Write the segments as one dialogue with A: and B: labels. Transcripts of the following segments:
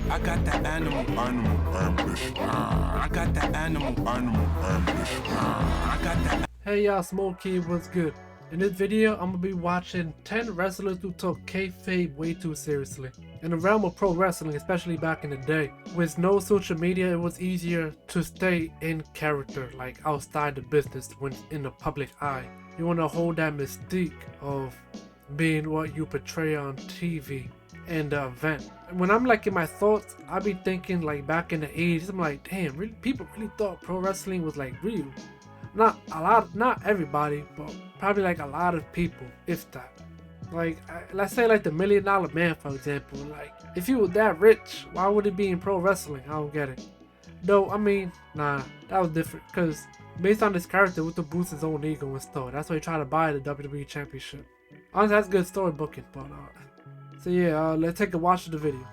A: I got that animal ambition. I got that animal ambition. I got that.
B: Hey y'all, Smoak, what's good? In this video, I'm gonna be watching 10 wrestlers who took kayfabe way too seriously. In the realm of pro wrestling, especially back in the day, with no social media, it was easier to stay in character, like outside the business when in the public eye. You wanna hold that mystique of being what you portray on TV and the event. When I'm like in my thoughts, I be thinking like back in the 80s, I'm like, damn, really, people really thought pro wrestling was like real. Not a lot, not everybody, but probably like a lot of people, if that. Like, let's say like the $1 Million Man, for example. Like, if he was that rich, why would he be in pro wrestling? I don't get it. Though, I mean, nah, that was different. Because based on this character, with to boost his own ego and stuff, that's why he tried to buy the WWE Championship. Honestly, that's good story booking, but so yeah, let's take a watch of the video.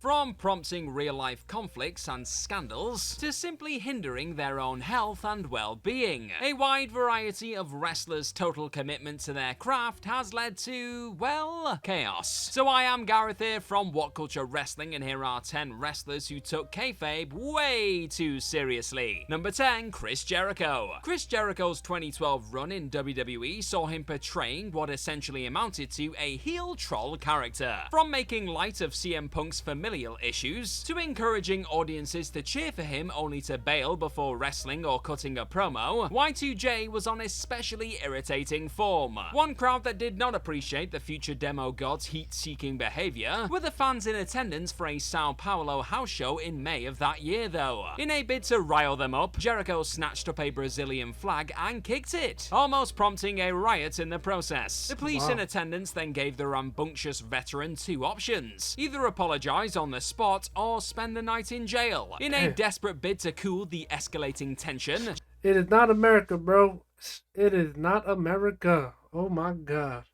C: From prompting real-life conflicts and scandals, to simply hindering their own health and well-being, a wide variety of wrestlers' total commitment to their craft has led to, well, chaos. So I am Gareth here from What Culture Wrestling, and here are 10 wrestlers who took kayfabe way too seriously. Number 10, Chris Jericho. Chris Jericho's 2012 run in WWE saw him portraying what essentially amounted to a heel troll character. From making light of CM Punk's familiar issues, to encouraging audiences to cheer for him only to bail before wrestling or cutting a promo, Y2J was on especially irritating form. One crowd that did not appreciate the future demo god's heat-seeking behavior were the fans in attendance for a Sao Paulo house show in May of that year though. In a bid to rile them up, Jericho snatched up a Brazilian flag and kicked it, almost prompting a riot in the process. The police in attendance then gave the rambunctious veteran two options: either apologize on the spot or spend the night in jail. In a desperate bid to cool the escalating tension,
B: it is not America, bro. It is not America. Oh my god.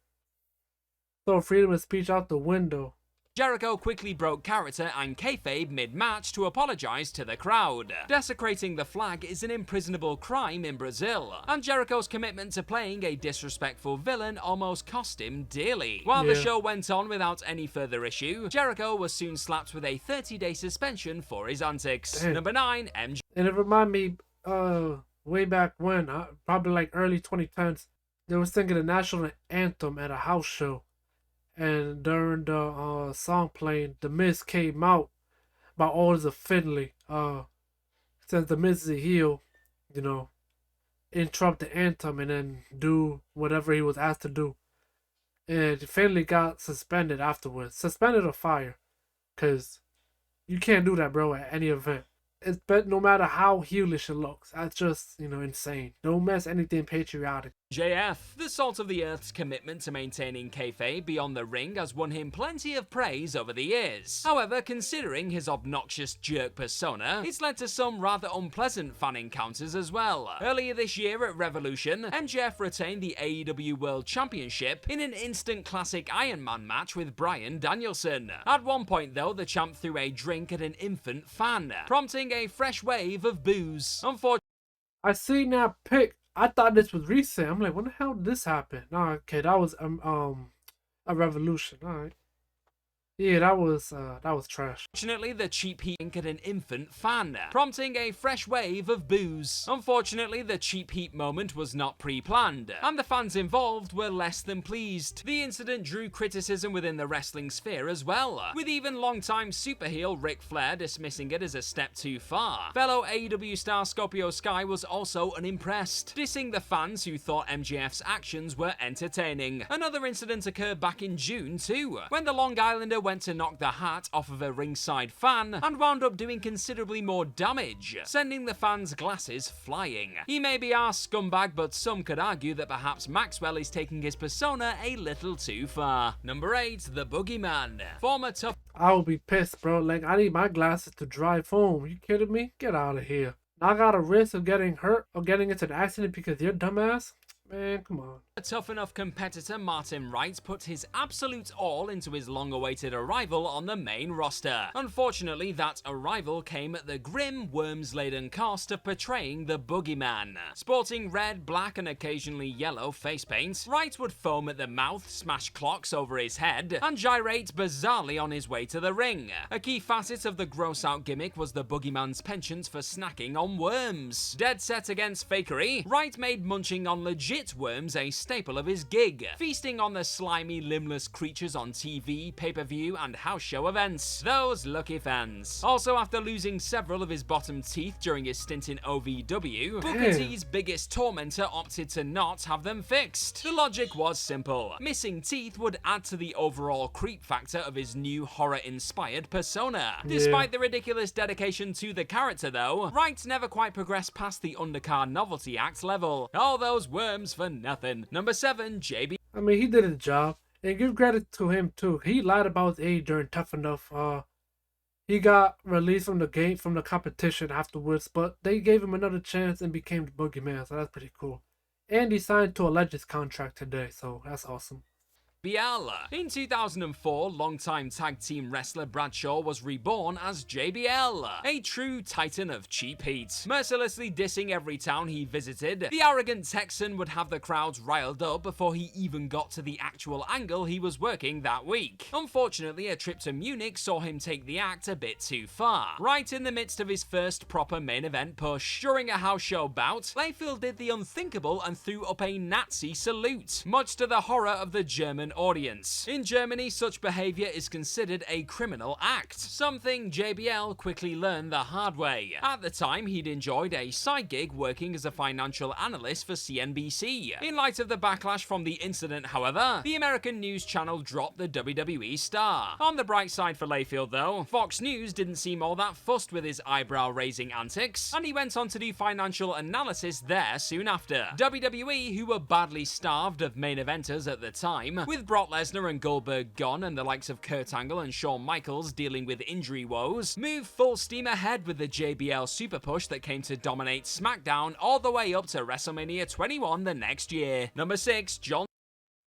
B: Throw freedom of speech out the window.
C: Jericho quickly broke character and kayfabe mid-match to apologize to the crowd. Desecrating the flag is an imprisonable crime in Brazil, and Jericho's commitment to playing a disrespectful villain almost cost him dearly. While the show went on without any further issue, Jericho was soon slapped with a 30-day suspension for his antics.
B: Damn.
C: Number 9, MJ.
B: And it reminded me, way back when, probably like early 2010s, they were singing the national anthem at a house show. And during the song playing, The Miz came out by orders of Finley. Since The Miz is a heel, you know, interrupt the anthem and then do whatever he was asked to do. And Finley got suspended afterwards. Suspended or fired. Because you can't do that, bro, at any event. It's but no matter how heelish it looks. That's just, you know, insane. Don't mess anything patriotic.
C: JF. The salt of the earth's commitment to maintaining kayfabe beyond the ring has won him plenty of praise over the years. However, considering his obnoxious jerk persona, it's led to some rather unpleasant fan encounters as well. Earlier this year at Revolution, MJF retained the AEW World Championship in an instant classic Iron Man match with Bryan Danielson. At one point though, the champ threw a drink at an infant fan, prompting a fresh wave of boos. Unfortunately,
B: I seen that pic. I thought this was recent. I'm like, when the hell did this happen? Nah, okay, that was a Revolution. All right. Yeah, that was trash.
C: Unfortunately, the cheap heat at an infant fan, prompting a fresh wave of boos. Unfortunately, the cheap heat moment was not pre-planned, and the fans involved were less than pleased. The incident drew criticism within the wrestling sphere as well, with even longtime superheel Ric Flair dismissing it as a step too far. Fellow AEW star Scorpio Sky was also unimpressed, dissing the fans who thought MJF's actions were entertaining. Another incident occurred back in June too, when the Long Islander went to knock the hat off of a ringside fan and wound up doing considerably more damage, sending the fan's glasses flying. He may be our scumbag, but some could argue that perhaps Maxwell is taking his persona a little too far. Number 8, the Boogeyman. Former tough...
B: I would be pissed, bro. Like, I need my glasses to drive home. You kidding me? Get out of here. I got a risk of getting hurt or getting into an accident because you're dumbass? Man, come on.
C: tough enough competitor Martin Wright put his absolute all into his long-awaited arrival on the main roster. Unfortunately, that arrival came at the grim, worms-laden cost of portraying the Boogeyman. Sporting red, black, and occasionally yellow face paint, Wright would foam at the mouth, smash clocks over his head, and gyrate bizarrely on his way to the ring. A key facet of the gross-out gimmick was the Boogeyman's penchant for snacking on worms. Dead set against fakery, Wright made munching on legit worms a staple of his gig, feasting on the slimy, limbless creatures on TV, pay-per-view, and house show events. Those lucky fans. Also, after losing several of his bottom teeth during his stint in OVW, Booker T's biggest tormentor opted to not have them fixed. The logic was simple. Missing teeth would add to the overall creep factor of his new horror-inspired persona. Despite the ridiculous dedication to the character though, Wright never quite progressed past the undercard novelty act level. All those worms for nothing. Number 7, JB.
B: I mean, he did his job. And give credit to him too. He lied about his age during Tough Enough. He got released from the competition afterwards, but they gave him another chance and became the Boogeyman, so that's pretty cool. And he signed to a Legends contract today, so that's awesome.
C: JBL. In 2004, longtime tag team wrestler Bradshaw was reborn as JBL, a true titan of cheap heat. Mercilessly dissing every town he visited, the arrogant Texan would have the crowds riled up before he even got to the actual angle he was working that week. Unfortunately, a trip to Munich saw him take the act a bit too far, right in the midst of his first proper main event push. During a house show bout, Layfield did the unthinkable and threw up a Nazi salute, much to the horror of the German audience. In Germany, such behavior is considered a criminal act, something JBL quickly learned the hard way. At the time, he'd enjoyed a side gig working as a financial analyst for CNBC. In light of the backlash from the incident, however, the American news channel dropped the WWE star. On the bright side for Layfield though, Fox News didn't seem all that fussed with his eyebrow-raising antics, and he went on to do financial analysis there soon after. WWE, who were badly starved of main eventers at the time, with Brock Lesnar and Goldberg gone and the likes of Kurt Angle and Shawn Michaels dealing with injury woes, moved full steam ahead with the JBL super push that came to dominate SmackDown all the way up to WrestleMania 21 the next year. Number 6, John.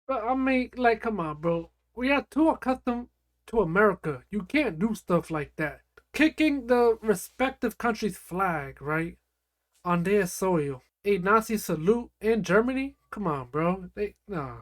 B: But I mean, like, come on, bro. We are too accustomed to America. You can't do stuff like that. Kicking the respective country's flag, right, on their soil. A Nazi salute in Germany? Come on, bro. Nah.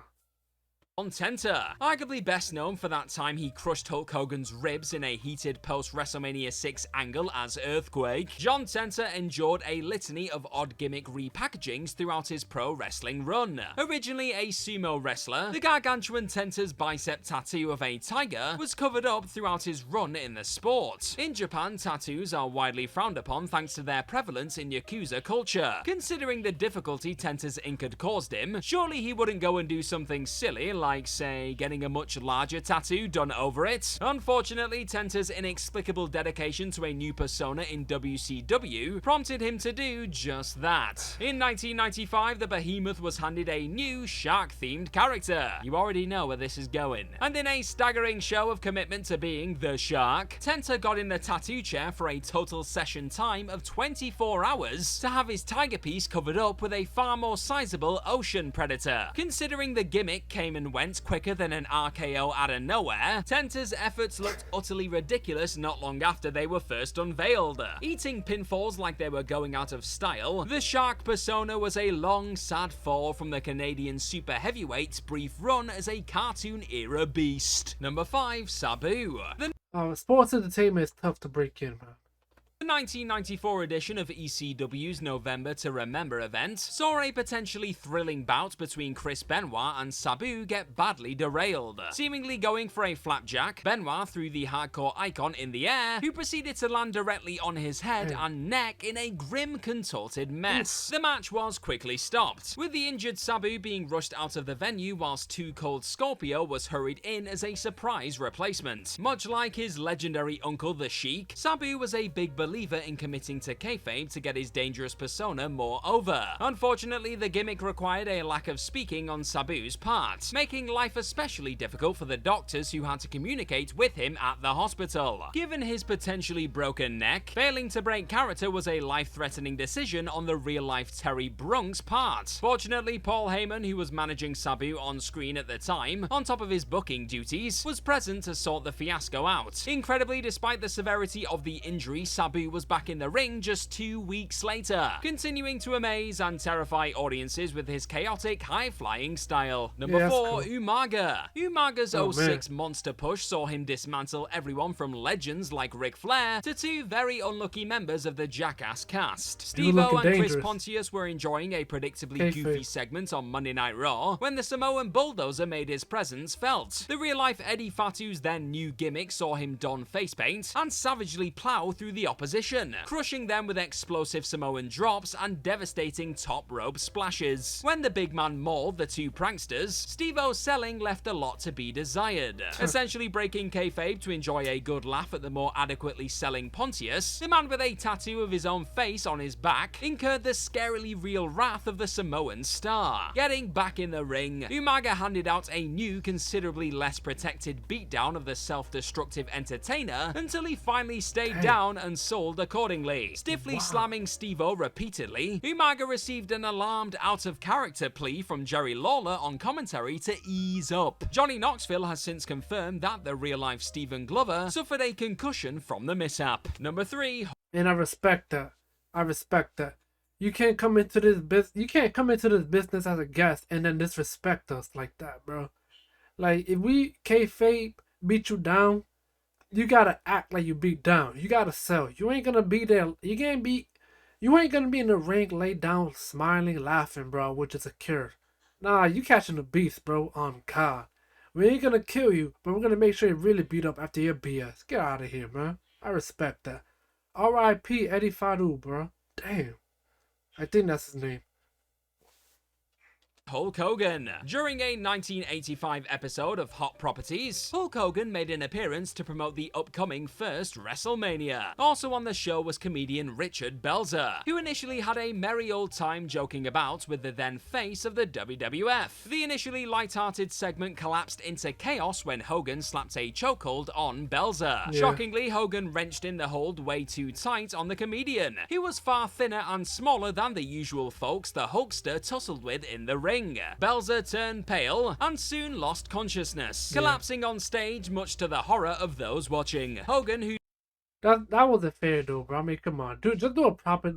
C: John Tenta, arguably best known for that time he crushed Hulk Hogan's ribs in a heated post-WrestleMania 6 angle as Earthquake, John Tenta endured a litany of odd gimmick repackagings throughout his pro wrestling run. Originally a sumo wrestler, the gargantuan Tenta's bicep tattoo of a tiger was covered up throughout his run in the sport. In Japan, tattoos are widely frowned upon thanks to their prevalence in Yakuza culture. Considering the difficulty Tenta's ink had caused him, surely he wouldn't go and do something silly like, say, getting a much larger tattoo done over it. Unfortunately, Tenta's inexplicable dedication to a new persona in WCW prompted him to do just that. In 1995, the Behemoth was handed a new shark-themed character. You already know where this is going. And in a staggering show of commitment to being the Shark, Tenta got in the tattoo chair for a total session time of 24 hours to have his tiger piece covered up with a far more sizable ocean predator. Considering the gimmick came and went quicker than an RKO out of nowhere, Tenta's efforts looked utterly ridiculous not long after they were first unveiled. Eating pinfalls like they were going out of style, the Shark persona was a long, sad fall from the Canadian super heavyweight's brief run as a cartoon-era beast. Number 5, Sabu.
B: Sports entertainment is tough to break in, man.
C: The 1994 edition of ECW's November to Remember event saw a potentially thrilling bout between Chris Benoit and Sabu get badly derailed. Seemingly going for a flapjack, Benoit threw the hardcore icon in the air, who proceeded to land directly on his head and neck in a grim, contorted mess. The match was quickly stopped, with the injured Sabu being rushed out of the venue whilst Too Cold Scorpio was hurried in as a surprise replacement. Much like his legendary uncle the Sheik, Sabu was a big believer believer in committing to kayfabe to get his dangerous persona more over. Unfortunately, the gimmick required a lack of speaking on Sabu's part, making life especially difficult for the doctors who had to communicate with him at the hospital. Given his potentially broken neck, failing to break character was a life-threatening decision on the real-life Terry Brunk's part. Fortunately, Paul Heyman, who was managing Sabu on screen at the time, on top of his booking duties, was present to sort the fiasco out. Incredibly, despite the severity of the injury, Sabu was back in the ring just 2 weeks later, continuing to amaze and terrify audiences with his chaotic, high-flying style. Number 4, cool. Umaga. Umaga's 06 monster push saw him dismantle everyone from legends like Ric Flair to 2 very unlucky members of the Jackass cast. Steve-O and Chris Pontius were enjoying a predictably goofy segment on Monday Night Raw when the Samoan Bulldozer made his presence felt. The real-life Eddie Fatu's then new gimmick saw him don face paint and savagely plow through the opposition, crushing them with explosive Samoan drops and devastating top rope splashes. When the big man mauled the 2 pranksters, Steve-O's selling left a lot to be desired. Essentially breaking kayfabe to enjoy a good laugh at the more adequately selling Pontius, the man with a tattoo of his own face on his back incurred the scarily real wrath of the Samoan star. Getting back in the ring, Umaga handed out a new, considerably less protected beatdown of the self-destructive entertainer until he finally stayed down and sold accordingly. Stiffly slamming Steve-O repeatedly, Umaga received an alarmed out-of-character plea from Jerry Lawler on commentary to ease up. Johnny Knoxville has since confirmed that the real-life Stephen Glover suffered a concussion from the mishap. Number 3.
B: And I respect that. You can't come into this business as a guest and then disrespect us like that, bro. Like, if we kayfabe beat you down, you gotta act like you beat down. You gotta sell. You ain't gonna be there. You ain't gonna be in the ring, laid down, smiling, laughing, bro, which is a cure. Nah, you catching the beast, bro, on God. We ain't gonna kill you, but we're gonna make sure you really beat up after your BS. Get out of here, man. I respect that. R.I.P. Eddie Fatu, bro. Damn. I think that's his name.
C: Hulk Hogan. During a 1985 episode of Hot Properties, Hulk Hogan made an appearance to promote the upcoming first WrestleMania. Also on the show was comedian Richard Belzer, who initially had a merry old time joking about with the then face of the WWF. The initially light-hearted segment collapsed into chaos when Hogan slapped a chokehold on Belzer. Yeah. Shockingly, Hogan wrenched in the hold way too tight on the comedian, who was far thinner and smaller than the usual folks the Hulkster tussled with in the ring. Belzer turned pale and soon lost consciousness, collapsing on stage much to the horror of those watching. Hogan, who
B: that wasn't fair though, bro. I mean, come on, dude, just do a proper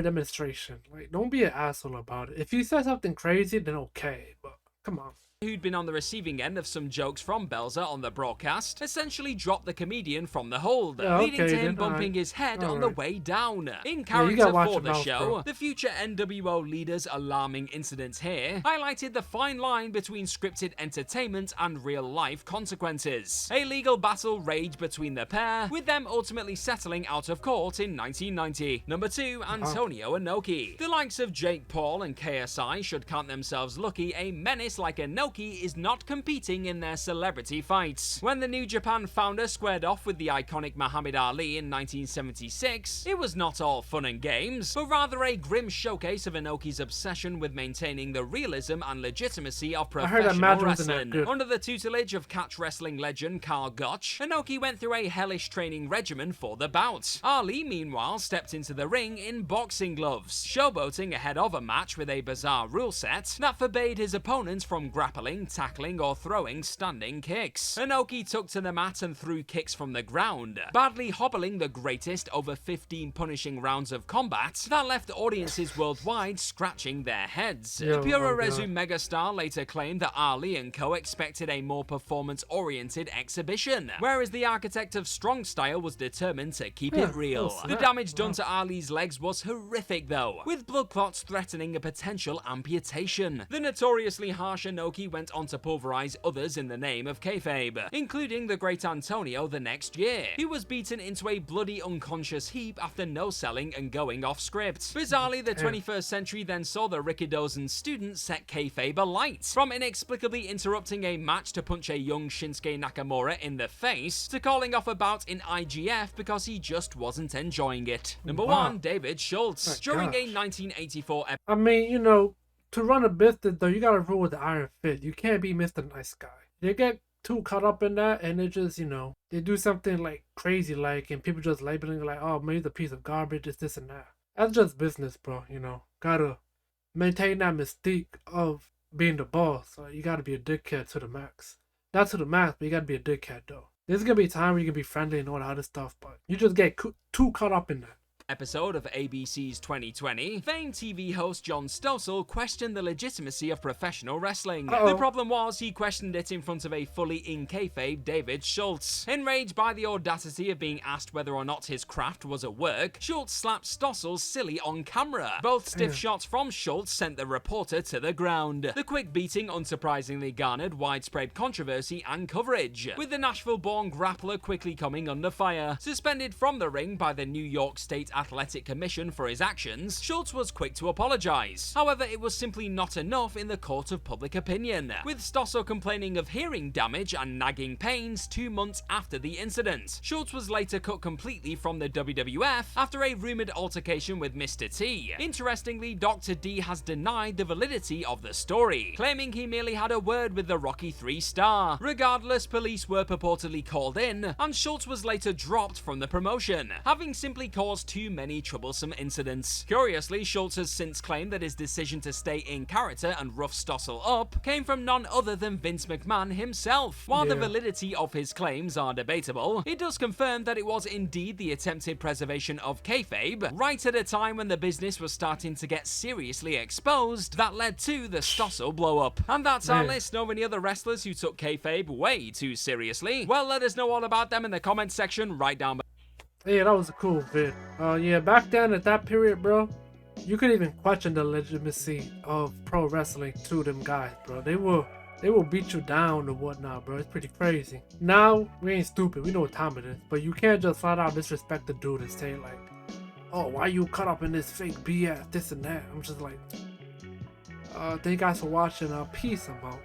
B: demonstration. Like, don't be an asshole about it. If you said something crazy, then okay, but come on.
C: Who'd been on the receiving end of some jokes from Belzer on the broadcast, essentially dropped the comedian from the hold, leading to him bumping his head on the way down. In character for the show, the future NWO leader's alarming incidents here highlighted the fine line between scripted entertainment and real-life consequences. A legal battle raged between the pair, with them ultimately settling out of court in 1990. Number 2, Antonio Anoki. The likes of Jake Paul and KSI should count themselves lucky a menace like Anoki is not competing in their celebrity fights. When the New Japan founder squared off with the iconic Muhammad Ali in 1976, it was not all fun and games, but rather a grim showcase of Anoki's obsession with maintaining the realism and legitimacy of professional wrestling. Under the tutelage of catch wrestling legend Karl Gotch, Anoki went through a hellish training regimen for the bout. Ali, meanwhile, stepped into the ring in boxing gloves, showboating ahead of a match with a bizarre rule set that forbade his opponents from grappling, tackling, or throwing standing kicks. Anoki took to the mat and threw kicks from the ground, badly hobbling the greatest over 15 punishing rounds of combat that left audiences worldwide scratching their heads. The Puroresu megastar later claimed that Ali and co expected a more performance-oriented exhibition, whereas the architect of strong style was determined to keep it real. The damage done to Ali's legs was horrific though, with blood clots threatening a potential amputation. The notoriously harsh Anoki Anoki went on to pulverize others in the name of kayfabe, including the great Antonio the next year. He was beaten into a bloody unconscious heap after no-selling and going off script. Bizarrely, the 21st century then saw the Rikidozan student set kayfabe alight, from inexplicably interrupting a match to punch a young Shinsuke Nakamura in the face, to calling off a bout in IGF because he just wasn't enjoying it. Number 1, David Schultz. During a 1984
B: I mean, you know, to run a business though, you gotta rule with the iron fist. You can't be Mr. Nice Guy. They get too caught up in that, and they just, you know, they do something like crazy, like, and people just labeling it like, oh, maybe the piece of garbage, it's this and that. That's just business, bro. You know, gotta maintain that mystique of being the boss. So you gotta be a dickhead to the max. Not to the max, but you gotta be a dickhead though. There's gonna be a time where you can be friendly and all that other stuff, but you just get too caught up in that.
C: Episode of ABC's 2020, famed TV host John Stossel questioned the legitimacy of professional wrestling. The problem was he questioned it in front of a fully in kayfabe David Schultz. Enraged by the audacity of being asked whether or not his craft was a work, Schultz slapped Stossel silly on camera. Both stiff shots from Schultz sent the reporter to the ground. The quick beating unsurprisingly garnered widespread controversy and coverage, with the Nashville-born grappler quickly coming under fire. Suspended from the ring by the New York State Athletic Commission for his actions, Schultz was quick to apologize. However, it was simply not enough in the court of public opinion, with Stossel complaining of hearing damage and nagging pains 2 months after the incident. Schultz was later cut completely from the WWF after a rumored altercation with Mr. T. Interestingly, Dr. D has denied the validity of the story, claiming he merely had a word with the Rocky III star. Regardless, police were purportedly called in, and Schultz was later dropped from the promotion, having simply caused too many troublesome incidents. Curiously, Schultz has since claimed that his decision to stay in character and rough Stossel up came from none other than Vince McMahon himself. While the validity of his claims are debatable, it does confirm that it was indeed the attempted preservation of kayfabe, right at a time when the business was starting to get seriously exposed, that led to the Stossel blow-up. And that's our list. Know any other wrestlers who took kayfabe way too seriously? Well, let us know all about them in the comments section right down below.
B: Yeah, that was a cool vid. Yeah, back then at that period, bro, you couldn't even question the legitimacy of pro wrestling to them guys, bro. They will beat you down or whatnot, bro. It's pretty crazy. Now, we ain't stupid. We know what time it is. But you can't just flat out disrespect the dude and say like, oh, why you caught up in this fake BS, this and that. I'm just like, thank you guys for watching. Peace, I'm out.